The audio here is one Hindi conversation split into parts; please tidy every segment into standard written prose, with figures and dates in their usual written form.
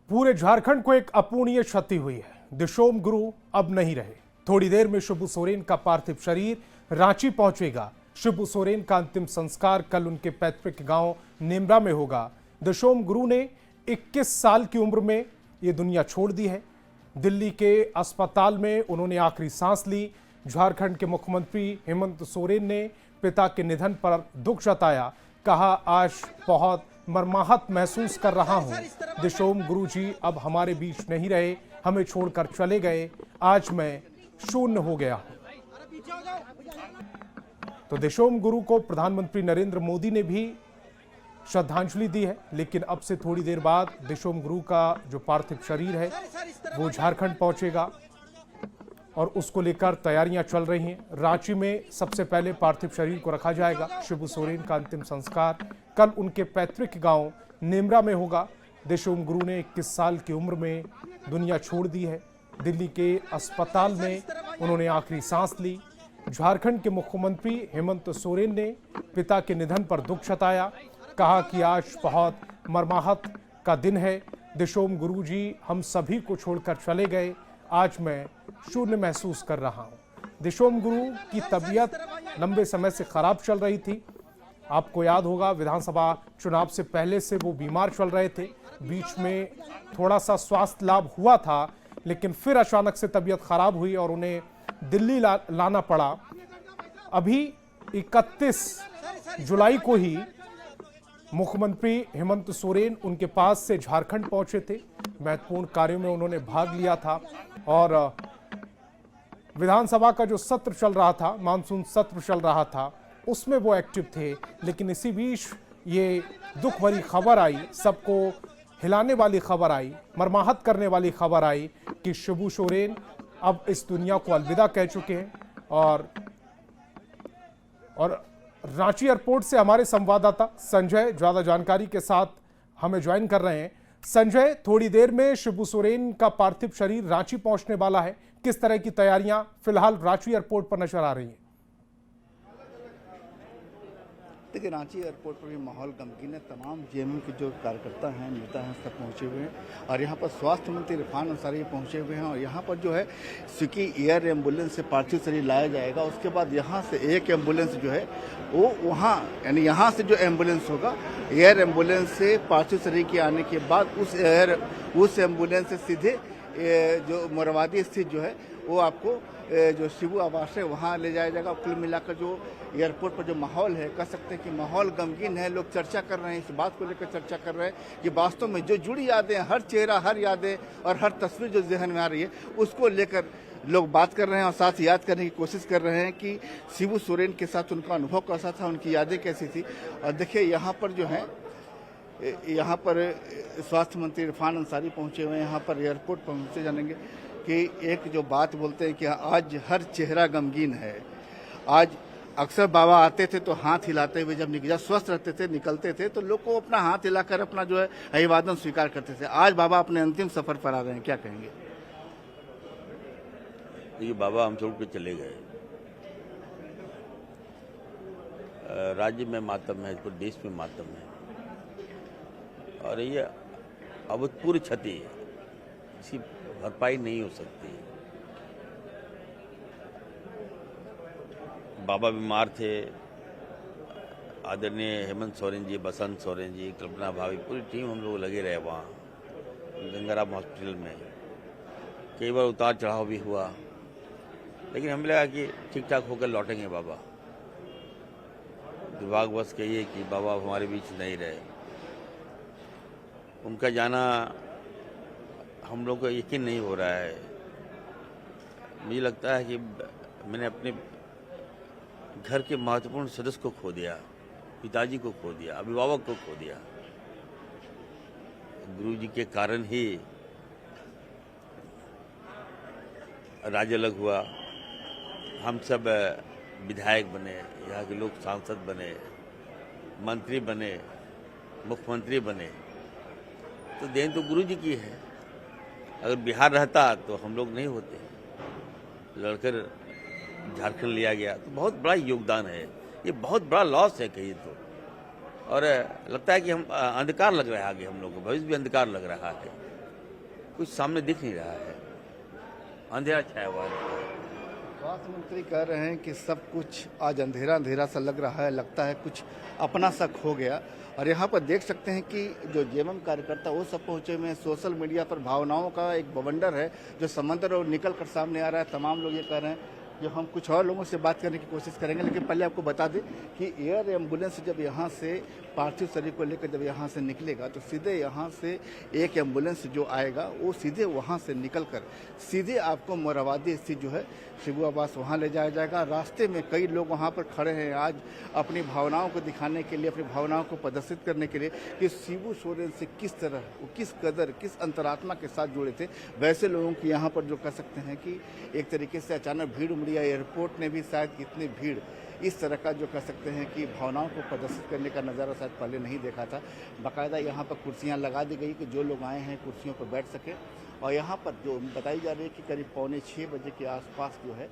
पूरे झारखंड को एक अपूर्णीय क्षति हुई है। दिशोम गुरु अब नहीं रहे। थोड़ी देर में शिबू सोरेन का पार्थिव शरीर रांची पहुंचेगा। शिबू सोरेन का अंतिम संस्कार कल उनके पैतृक गांव नेमरा में होगा। दिशोम गुरु ने 21 साल की उम्र में ये दुनिया छोड़ दी है। दिल्ली के अस्पताल में उन्होंने आखिरी सांस ली। झारखंड के मुख्यमंत्री हेमंत सोरेन ने पिता के निधन पर दुख जताया। कहा, आज बहुत मर्माहत महसूस कर रहा हूं। दिशोम गुरु जी अब हमारे बीच नहीं रहे, हमें छोड़कर चले गए। आज मैं शून्य हो गया हूं। तो दिशोम गुरु को प्रधानमंत्री नरेंद्र मोदी ने भी श्रद्धांजलि दी है। लेकिन अब से थोड़ी देर बाद दिशोम गुरु का जो पार्थिव शरीर है वो झारखंड पहुंचेगा और उसको लेकर तैयारियां चल रही हैं। रांची में सबसे पहले पार्थिव शरीर को रखा जाएगा। शिबू सोरेन का अंतिम संस्कार कल उनके पैतृक गांव नेमरा में होगा। दिशोम गुरु ने 21 साल की उम्र में दुनिया छोड़ दी है। दिल्ली के अस्पताल में उन्होंने आखिरी सांस ली। झारखंड के मुख्यमंत्री हेमंत सोरेन ने पिता के निधन पर दुख जताया। कहा कि आज बहुत मर्माहत का दिन है। दिशोम गुरु जी हम सभी को छोड़कर चले गए। आज मैं शून्य महसूस कर रहा हूं। दिशोम गुरु की तबीयत लंबे समय से खराब चल रही थी। आपको याद होगा, विधानसभा चुनाव से पहले से वो बीमार चल रहे थे। बीच में थोड़ा सा स्वास्थ्य लाभ हुआ था, लेकिन फिर अचानक से तबीयत खराब हुई और उन्हें दिल्ली लाना पड़ा। अभी 31 जुलाई को ही मुख्यमंत्री हेमंत सोरेन उनके पास से झारखंड पहुंचे थे। महत्वपूर्ण कार्यों में उन्होंने भाग लिया था और विधानसभा का जो सत्र चल रहा था, मानसून सत्र चल रहा था, उसमें वो एक्टिव थे। लेकिन इसी बीच ये दुख भरी खबर आई, सबको हिलाने वाली खबर आई, मर्माहत करने वाली खबर आई कि शिबू सोरेन अब इस दुनिया को अलविदा कह चुके हैं। और रांची एयरपोर्ट से हमारे संवाददाता संजय ज्यादा जानकारी के साथ हमें ज्वाइन कर रहे हैं। संजय, थोड़ी देर में शिबू सोरेन का पार्थिव शरीर रांची पहुंचने वाला है। किस तरह की तैयारियां फिलहाल रांची एयरपोर्ट पर नजर आ रही हैं? देखिए, रांची एयरपोर्ट पर भी माहौल गमगीन है। तमाम जेएमएम के जो कार्यकर्ता हैं, नेता हैं, सब पहुंचे हुए हैं और यहाँ पर स्वास्थ्य मंत्री इरफान अंसारी पहुंचे हुए हैं। और यहाँ पर जो है चूंकि एयर एम्बुलेंस से पार्थिव शरीर लाया जाएगा, उसके बाद यहाँ से एक एम्बुलेंस जो है वो वहाँ, यानी यहाँ से जो एम्बुलेंस होगा, एयर एम्बुलेंस से पार्थिव शरीर के आने के बाद उस एम्बुलेंस से सीधे जो मोरवादी स्थित जो है वो आपको जो शिबू आवास है वहाँ ले जाया जाएगा। कुल मिलाकर जो एयरपोर्ट पर जो माहौल है, कह सकते हैं कि माहौल गमगीन है। लोग चर्चा कर रहे हैं, इस बात को लेकर चर्चा कर रहे हैं कि वास्तव में जो जुड़ी यादें, हर चेहरा, हर यादें और हर तस्वीर जो जहन में आ रही है, उसको लेकर लोग बात कर रहे हैं और साथ याद करने की कोशिश कर रहे हैं कि शिबू सोरेन के साथ उनका अनुभव कैसा था, उनकी यादें कैसी थी। और देखिए, यहाँ पर जो है, यहाँ पर स्वास्थ्य मंत्री इरफान अंसारी पहुँचे हुए हैं। यहाँ पर एयरपोर्ट पहुँचे जानेंगे कि एक जो बात बोलते हैं कि आज हर चेहरा गमगीन है। आज अक्सर बाबा आते थे तो हाथ हिलाते हुए, जब स्वस्थ रहते थे, निकलते थे तो लोग को अपना हाथ हिलाकर अपना जो है अभिवादन स्वीकार करते थे। आज बाबा अपने अंतिम सफर पर आ रहे हैं, क्या कहेंगे? ये बाबा हम छोड़ के चले गए। राज्य में मातम है, पूरे देश में मातम है और ये अभूतपूर्व क्षति है, इसकी भरपाई नहीं हो सकती। बाबा बीमार थे। आदरणीय हेमंत सोरेन जी, बसंत सोरेन जी, कल्पना भाभी, पूरी टीम हम लोग लगे रहे वहाँ गंगाराम हॉस्पिटल में। कई बार उतार चढ़ाव भी हुआ, लेकिन हमें लगा कि ठीक ठाक होकर लौटेंगे बाबा। दुर्भाग्यवश कहिए कि बाबा हमारे बीच नहीं रहे। उनका जाना हम लोग को यकीन नहीं हो रहा है। मुझे लगता है कि मैंने अपने घर के महत्वपूर्ण सदस्य को खो दिया, पिताजी को खो दिया, अभिभावक को खो दिया। गुरु जी के कारण ही राज्य अलग हुआ। हम सब विधायक बने, यहाँ के लोग सांसद बने, मंत्री बने, मुख्यमंत्री बने, तो देन तो गुरु जी की है। अगर बिहार रहता तो हम लोग नहीं होते। लड़कर झारखंड लिया गया तो बहुत बड़ा योगदान है। ये बहुत बड़ा लॉस है कहीं तो। और लगता है कि हम अंधकार लग रहा है आगे, हम लोग को भविष्य भी अंधकार लग रहा है। कुछ सामने दिख नहीं रहा है, अंधेरा छाया हुआ है। स्वास्थ्य मंत्री कह रहे हैं कि सब कुछ आज अंधेरा अंधेरा सा लग रहा है, लगता है कुछ अपना सा खो गया। और यहाँ पर देख सकते हैं कि जो जेएमएम कार्यकर्ता वो सब पहुंचे हुए हैं। सोशल मीडिया पर भावनाओं का एक बवंडर है जो समंदर और निकल कर सामने आ रहा है। तमाम लोग ये कह रहे हैं। जो हम कुछ और लोगों से बात करने की कोशिश करेंगे, लेकिन पहले आपको बता दें कि एयर एम्बुलेंस जब यहाँ से पार्थिव शरीर को लेकर जब यहाँ से निकलेगा तो सीधे यहाँ से एक एम्बुलेंस जो आएगा वो सीधे वहाँ से निकलकर सीधे आपको मोराबादी स्थित जो है शिबू आवास वहाँ ले जाया जाएगा। रास्ते में कई लोग वहाँ पर खड़े हैं आज अपनी भावनाओं को दिखाने के लिए, अपनी भावनाओं को प्रदर्शित करने के लिए कि शिबू सोरेन से किस तरह, किस कदर, किस अंतरात्मा के साथ जुड़े थे। वैसे लोगों की यहाँ पर जो कह सकते हैं कि एक तरीके से अचानक भीड़ उमड़ी। एयरपोर्ट ने भी शायद इतनी भीड़ इस तरह का जो कह सकते हैं कि भावनाओं को प्रदर्शित करने का नज़ारा शायद पहले नहीं देखा था। बाकायदा यहाँ पर कुर्सियाँ लगा दी गई कि जो लोग आए हैं कुर्सियों पर बैठ सके। और यहाँ पर जो बताई जा रही है कि करीब 5:45 बजे के आसपास जो है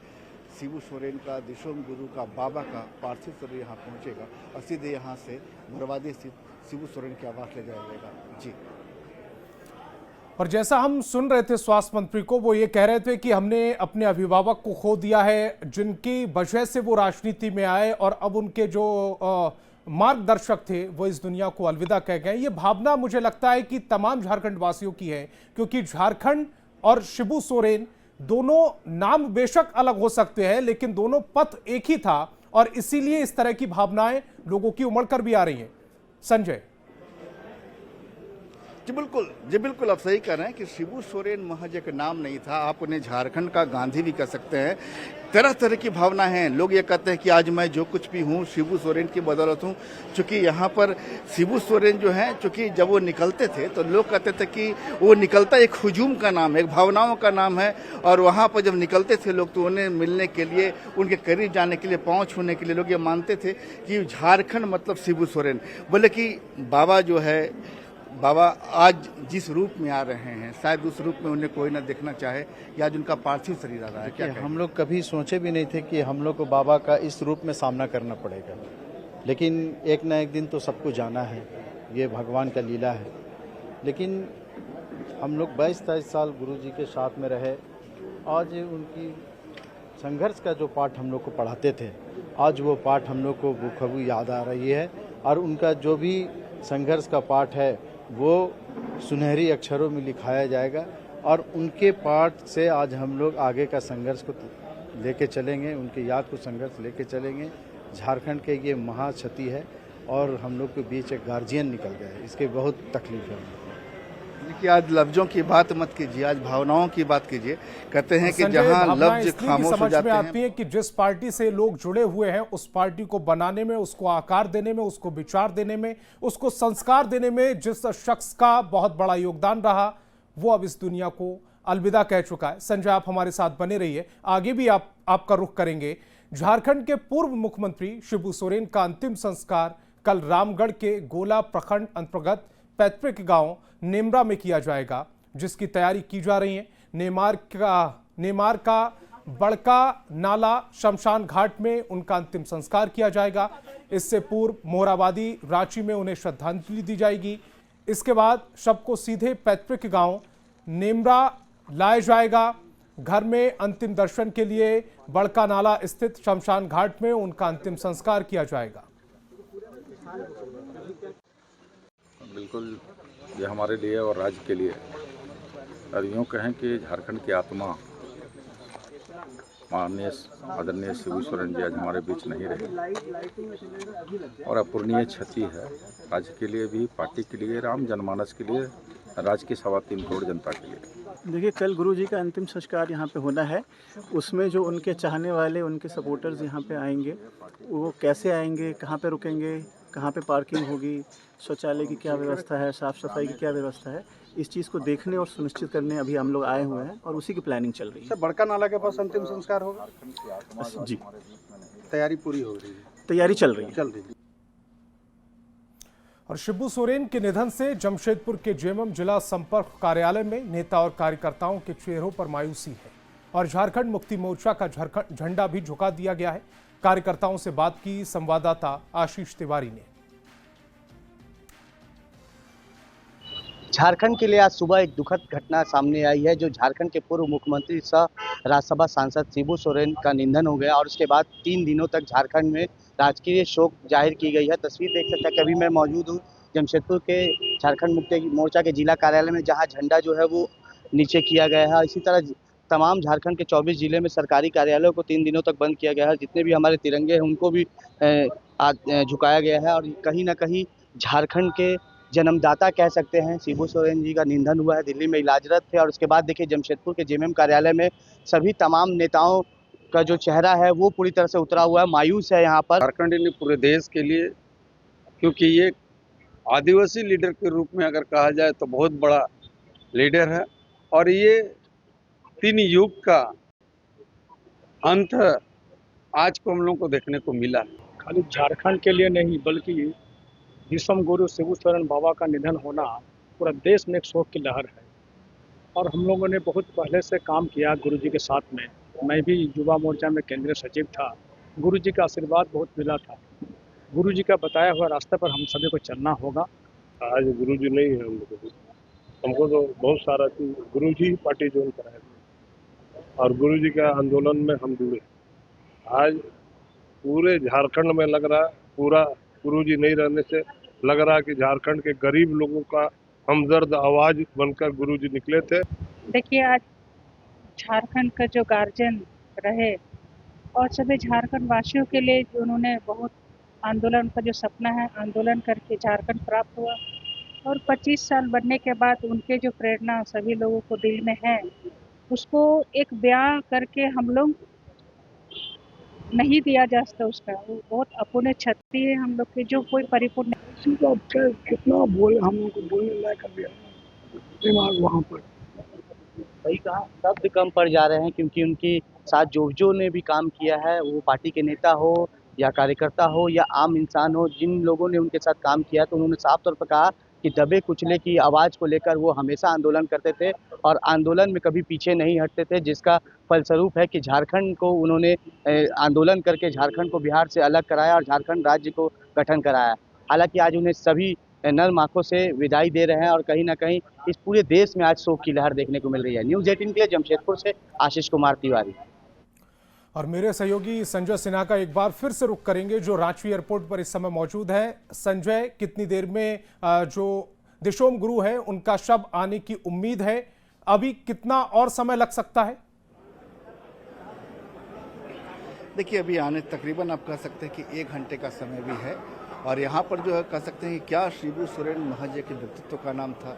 शिबू सोरेन का, दिशोम गुरु का, बाबा का पार्थिव शरीर यहाँ पहुँचेगा और सीधे यहाँ से मोराबादी स्थित शिबू सोरेन के आवास ले जाया जाएगा। जी। और जैसा हम सुन रहे थे स्वास्थ्य मंत्री को, वो ये कह रहे थे कि हमने अपने अभिभावक को खो दिया है, जिनकी वजह से वो राजनीति में आए और अब उनके जो मार्गदर्शक थे वो इस दुनिया को अलविदा कह गए। ये भावना मुझे लगता है कि तमाम झारखंड वासियों की है, क्योंकि झारखंड और शिबू सोरेन दोनों नाम बेशक अलग हो सकते हैं, लेकिन दोनों पथ एक ही था और इसीलिए इस तरह की भावनाएं लोगों की उमड़ कर भी आ रही हैं। संजय जी बिल्कुल आप सही कह रहे हैं कि शिबू सोरेन महज एक नाम नहीं था, आप उन्हें झारखंड का गांधी भी कह सकते हैं। तरह तरह की भावना है। लोग ये कहते हैं कि आज मैं जो कुछ भी हूँ शिबू सोरेन की बदौलत हूँ। चूंकि यहाँ पर शिबू सोरेन जो है, चूंकि जब वो निकलते थे तो लोग कहते थे कि वो निकलता एक हुजूम का नाम है, एक भावनाओं का नाम है। और वहाँ पर जब निकलते थे लोग तो उन्हें मिलने के लिए, उनके करीब जाने के लिए, पाँव छूने के लिए लोग ये मानते थे कि झारखंड मतलब शिबू सोरेन। बोले कि बाबा जो है, बाबा आज जिस रूप में आ रहे हैं शायद उस रूप में उन्हें कोई ना देखना चाहे कि आज उनका पार्थिव शरीर आ रहा है। क्या हम लोग कभी सोचे भी नहीं थे कि हम लोग को बाबा का इस रूप में सामना करना पड़ेगा, लेकिन एक ना एक दिन तो सबको जाना है, ये भगवान का लीला है। लेकिन हम लोग 22-23 साल गुरुजी के साथ में रहे। आज उनकी संघर्ष का जो पाठ हम लोग को पढ़ाते थे, आज वो पाठ हम लोग को बखूबी याद आ रही है। और उनका जो भी संघर्ष का पाठ है वो सुनहरी अक्षरों में लिखाया जाएगा और उनके पाठ से आज हम लोग आगे का संघर्ष को लेके चलेंगे, उनकी याद को संघर्ष लेके चलेंगे। झारखंड के ये महाक्षति है और हम लोग के बीच एक गार्जियन निकल गया, इसकी बहुत तकलीफ है। कि आज लफ्जों की बात मत कीजिए, आज भावनाओं की बात कीजिए। कहते हैं कि जहां लफ्ज खामोश हो जाते हैं। आती है कि जिस पार्टी से लोग जुड़े हुए हैं उस पार्टी को बनाने में, उसको आकार देने में, उसको विचार देने में, उसको संस्कार देने में जिस शख्स का बहुत बड़ा योगदान रहा वो अब इस दुनिया को अलविदा कह चुका है। संजय, आप हमारे साथ बने रहिए, आगे भी आपका रुख करेंगे। झारखंड के पूर्व मुख्यमंत्री शिबू सोरेन का अंतिम संस्कार कल रामगढ़ के गोला प्रखंड अंतर्गत पैतृक गांव नेमरा में किया जाएगा, जिसकी तैयारी की जा रही है। नेमार का बड़का नाला शमशान घाट में उनका अंतिम संस्कार किया जाएगा। इससे पूर्व मोराबादी रांची में उन्हें श्रद्धांजलि दी जाएगी। इसके बाद शव को सीधे पैतृक गांव नेमरा लाया जाएगा। घर में अंतिम दर्शन के लिए बड़का नाला स्थित शमशान घाट में उनका अंतिम संस्कार किया जाएगा। बिल्कुल, ये हमारे लिए और राज्य के लिए, और यूँ कहें कि झारखंड की आत्मा माननीय आदरणीय शिबू सोरेन जी आज हमारे बीच नहीं रहे और अपूर्णीय क्षति है राज्य के लिए भी, पार्टी के लिए, राम जनमानस के लिए, राज्य की 3.25 करोड़ जनता के लिए। देखिए, कल गुरुजी का अंतिम संस्कार यहाँ पे होना है। उसमें जो उनके चाहने वाले, उनके सपोर्टर्स यहाँ पे आएंगे, वो कैसे आएंगे, कहाँ पे रुकेंगे, कहाँ पे पार्किंग होगी, शौचालय की क्या व्यवस्था है, साफ़ सफाई की क्या व्यवस्था है, इस चीज़ को देखने और सुनिश्चित करने अभी हम लोग आए हुए हैं और उसी की प्लानिंग चल रही है। सर, बड़का नाला के पास अंतिम संस्कार होगा जी, तैयारी पूरी हो रही है, तैयारी चल रही है। और शिबू सोरेन के निधन से जमशेदपुर के जेएमएम जिला संपर्क कार्यालय में नेता और कार्यकर्ताओं के चेहरों पर मायूसी है और झारखंड मुक्ति मोर्चा का झंडा भी झुका दिया गया है। कार्यकर्ताओं से बात की संवाददाता आशीष तिवारी ने। झारखंड के लिए आज सुबह एक दुखद घटना सामने आई है, जो झारखंड के पूर्व मुख्यमंत्री सह राज्यसभा सांसद शिबू सोरेन का निधन हो गया और उसके बाद 3 दिनों तक झारखंड में राजकीय शोक जाहिर की गई है। तस्वीर देख सकते हैं कि अभी मैं मौजूद हूँ जमशेदपुर के झारखंड मुक्ति मोर्चा के जिला कार्यालय में, जहाँ झंडा जो है वो नीचे किया गया है। इसी तरह तमाम झारखंड के 24 जिले में सरकारी कार्यालयों को 3 दिनों तक बंद किया गया है। जितने भी हमारे तिरंगे हैं उनको भी झुकाया गया है और कहीं ना कहीं झारखंड के जन्मदाता कह सकते हैं शिबू सोरेन जी का निधन हुआ है। दिल्ली में इलाजरत थे और उसके बाद देखिए जमशेदपुर के जेएमएम कार्यालय में सभी तमाम नेताओं का जो चेहरा है वो पूरी तरह से उतरा हुआ है, मायूस है यहाँ पर। झारखंड ने पूरे देश के लिए, क्योंकि ये आदिवासी लीडर के रूप में अगर कहा जाए तो बहुत बड़ा लीडर है और ये 3 युग का अंत आज को हम लोग को देखने को मिला। खाली झारखंड के लिए नहीं बल्कि विश्व गुरु शिबू सोरेन बाबा का निधन होना पूरा देश में एक शोक की लहर है और हम लोगों ने बहुत पहले से काम किया गुरु जी के साथ में। मैं भी युवा मोर्चा में केंद्रीय सचिव था। गुरु जी का आशीर्वाद बहुत मिला था। गुरु जी का बताया हुआ रास्ते पर हम सभी को चलना होगा। आज गुरु जी नहीं है हमको तो बहुत सारा चीज गुरु जी पार्टी ज्वाइन कराए और गुरु जी का आंदोलन में हम जुड़े। आज पूरे झारखंड में लग रहा पूरा गुरु जी नहीं रहने से लग रहा कि झारखंड के गरीब लोगों का हमदर्द आवाज बनकर गुरु जी निकले थे। देखिए आज झारखंड का जो गार्जियन रहे और सभी झारखंड वासियों के लिए जो उन्होंने बहुत आंदोलन का जो सपना है आंदोलन करके झारखंड प्राप्त हुआ और 25 साल बनने के बाद उनके जो प्रेरणा सभी लोगों को दिल में है उसको एक बयां करके हम लोग नहीं दिया जा सकता। उसका वो बहुत अपूर्ण क्षति है हम लोग के, जो कोई परिपूर्ण नहीं। तो कितना बोले हम लोग को बोलने लायक कर दिया दिमाग वहाँ पर वही कहा शब्द कम पड़ जा रहे हैं, क्योंकि उनके साथ जो ने भी काम किया है, वो पार्टी के नेता हो या कार्यकर्ता हो या आम इंसान हो, जिन लोगों ने उनके साथ काम किया तो उन्होंने साफ तौर पर कहा कि दबे कुचले की आवाज़ को लेकर वो हमेशा आंदोलन करते थे और आंदोलन में कभी पीछे नहीं हटते थे, जिसका फलस्वरूप है कि झारखंड को उन्होंने आंदोलन करके झारखंड को बिहार से अलग कराया और झारखंड राज्य को गठन कराया। हालांकि आज उन्हें सभी नर्म आंखों से विदाई दे रहे हैं और कहीं ना कहीं इस पूरे देश में आज शोक की लहर देखने को मिल रही है। न्यूज़ 18 के लिए जमशेदपुर से आशीष कुमार तिवारी। और मेरे सहयोगी संजय सिन्हा का एक बार फिर से रुख करेंगे, जो रांची एयरपोर्ट पर इस समय मौजूद है। संजय, कितनी देर में जो दिशोम गुरु है उनका शव आने की उम्मीद है? अभी कितना और समय लग सकता है? देखिए अभी आने तकरीबन आप कह सकते हैं कि 1 घंटे का समय भी है और यहाँ पर जो है कह सकते हैं कि क्या शिबू सोरेन महज के व्यक्तित्व का नाम था,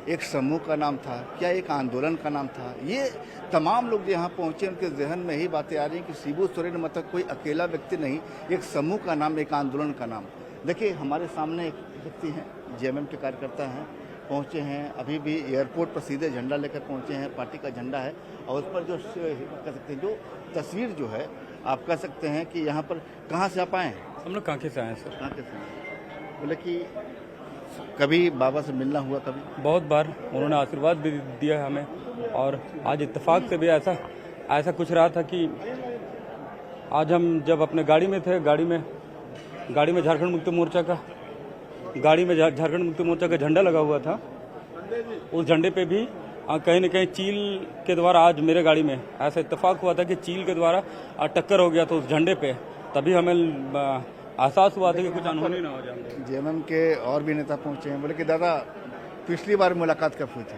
एक समूह का नाम था, क्या एक आंदोलन का नाम था? ये तमाम लोग जो यहाँ पहुँचे उनके जहन में ही बातें आ रही हैं कि शिबू सोरेन मतलब कोई अकेला व्यक्ति नहीं, एक समूह का नाम, एक आंदोलन का नाम। देखिए हमारे सामने एक व्यक्ति हैं, जेएमएम के कार्यकर्ता हैं, पहुँचे हैं, अभी भी एयरपोर्ट पर सीधे झंडा लेकर पहुँचे हैं, पार्टी का झंडा है और उस पर जो कह सकते हैं जो तस्वीर जो है आप कह सकते हैं कि यहाँ पर कहाँ से आप आए हैं? हम लोग कांके से आए हैं सर। कांके से बोले कि कभी बाबा से मिलना हुआ? कभी बहुत बार उन्होंने आशीर्वाद भी दिया है हमें और आज इत्तेफाक से भी ऐसा कुछ रहा था कि आज हम जब अपने गाड़ी में थे, गाड़ी में झारखंड मुक्ति मोर्चा का झंडा लगा हुआ था। उस झंडे पे भी कहीं न कहीं चील के द्वारा आज मेरे गाड़ी में ऐसा इत्तेफाक हुआ था कि चील के द्वारा टक्कर हो गया तो उस झंडे पे, तभी हमें एहसास हुआ था कि कुछ अनहोनी ना हो जाए। जेएमएम के और भी नेता पहुंचे हैं, बोले कि दादा पिछली बार मुलाकात कब हुई थी?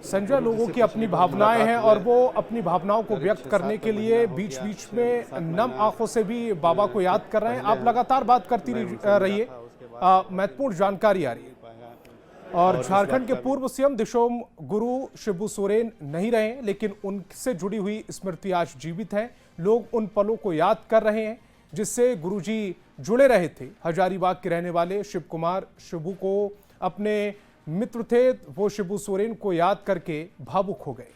संजय, लोगों की अपनी भावनाएं हैं और वो अपनी भावनाओं को व्यक्त करने के लिए बीच बीच में नम आंखों से भी बाबा को याद कर रहे हैं। आप लगातार बात करती रहिए, महत्वपूर्ण जानकारी आ रही है। और झारखंड के पूर्व सीएम दिशोम गुरु शिबू सोरेन नहीं रहे, लेकिन उनसे जुड़ी हुई स्मृति आज जीवित है। लोग उन पलों को याद कर रहे हैं जिससे गुरुजी जुड़े रहे थे। हजारीबाग के रहने वाले शिव कुमार शिबू को अपने मित्र थे, वो शिबू सोरेन को याद करके भावुक हो गए।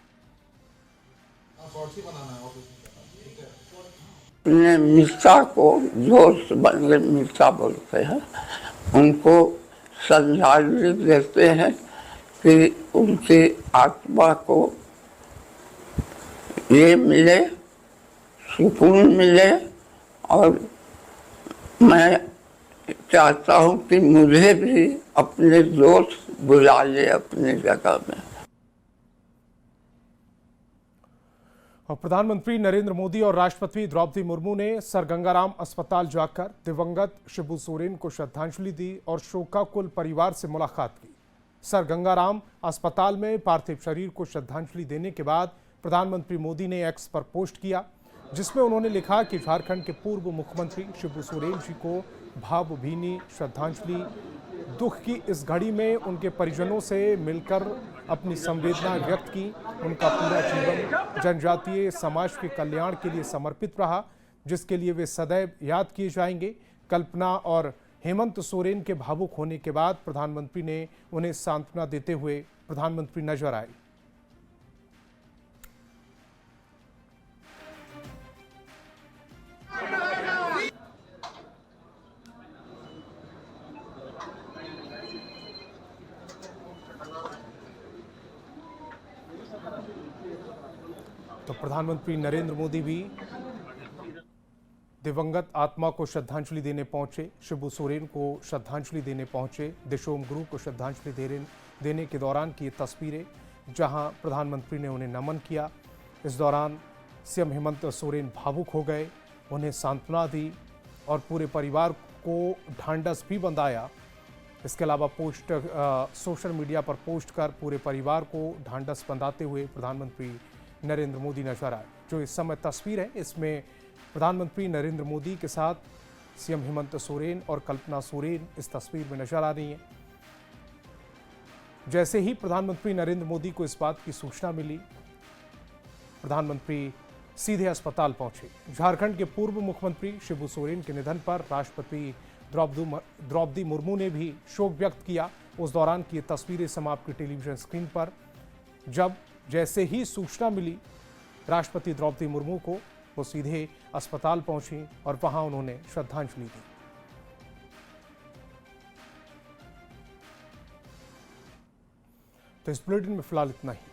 अपने मिर्चा को दोस्त बन गए, मिर्चा बोलते हैं, उनको श्रद्धांजलि देते हैं कि उनकी आत्मा को ये मिले, सुकून मिले। और मैं चाहता हूँ कि मुझे भी अपने दोस्त बुला ले अपनी जगह में। और प्रधानमंत्री नरेंद्र मोदी और राष्ट्रपति द्रौपदी मुर्मू ने सर गंगाराम अस्पताल जाकर दिवंगत शिबू सोरेन को श्रद्धांजलि दी और शोकाकुल परिवार से मुलाकात की। सर गंगाराम अस्पताल में पार्थिव शरीर को श्रद्धांजलि देने के बाद प्रधानमंत्री मोदी ने एक्स पर पोस्ट किया, जिसमें उन्होंने लिखा कि झारखंड के पूर्व मुख्यमंत्री शिबू सोरेन जी को भावभीनी श्रद्धांजलि। दुख की इस घड़ी में उनके परिजनों से मिलकर अपनी संवेदना व्यक्त की। उनका पूरा जीवन जनजातीय समाज के कल्याण के लिए समर्पित रहा, जिसके लिए वे सदैव याद किए जाएंगे। कल्पना और हेमंत सोरेन के भावुक होने के बाद प्रधानमंत्री ने उन्हें सांत्वना देते हुए प्रधानमंत्री नजर आए। तो प्रधानमंत्री नरेंद्र मोदी भी दिवंगत आत्मा को श्रद्धांजलि देने पहुंचे, शिबू सोरेन को श्रद्धांजलि देने पहुंचे। दिशोम गुरु को श्रद्धांजलि देने के दौरान की ये तस्वीरें, जहां प्रधानमंत्री ने उन्हें नमन किया। इस दौरान सीएम हेमंत सोरेन भावुक हो गए, उन्हें सांत्वना दी और पूरे परिवार को ढांढस भी बंधाया। इसके अलावा सोशल मीडिया पर पोस्ट कर पूरे परिवार को ढांढस बंधाते हुए प्रधानमंत्री नरेंद्र मोदी नजर आए। जो इस समय तस्वीर है, इसमें प्रधानमंत्री नरेंद्र मोदी के साथ सीएम हेमंत सोरेन और कल्पना सोरेन इस तस्वीर में नजर आ रही हैं। जैसे ही प्रधानमंत्री नरेंद्र मोदी को इस बात की सूचना मिली, प्रधानमंत्री सीधे अस्पताल पहुंचे। झारखंड के पूर्व मुख्यमंत्री शिबू सोरेन के निधन पर राष्ट्रपति द्रौपदी मुर्मू ने भी शोक व्यक्त किया। उस दौरान की ये तस्वीरें समय आपकी टेलीविजन स्क्रीन पर। जैसे ही सूचना मिली राष्ट्रपति द्रौपदी मुर्मू को, वो सीधे अस्पताल पहुंची और वहां उन्होंने श्रद्धांजलि दी। तो इस बुलेटिन में फिलहाल इतना ही।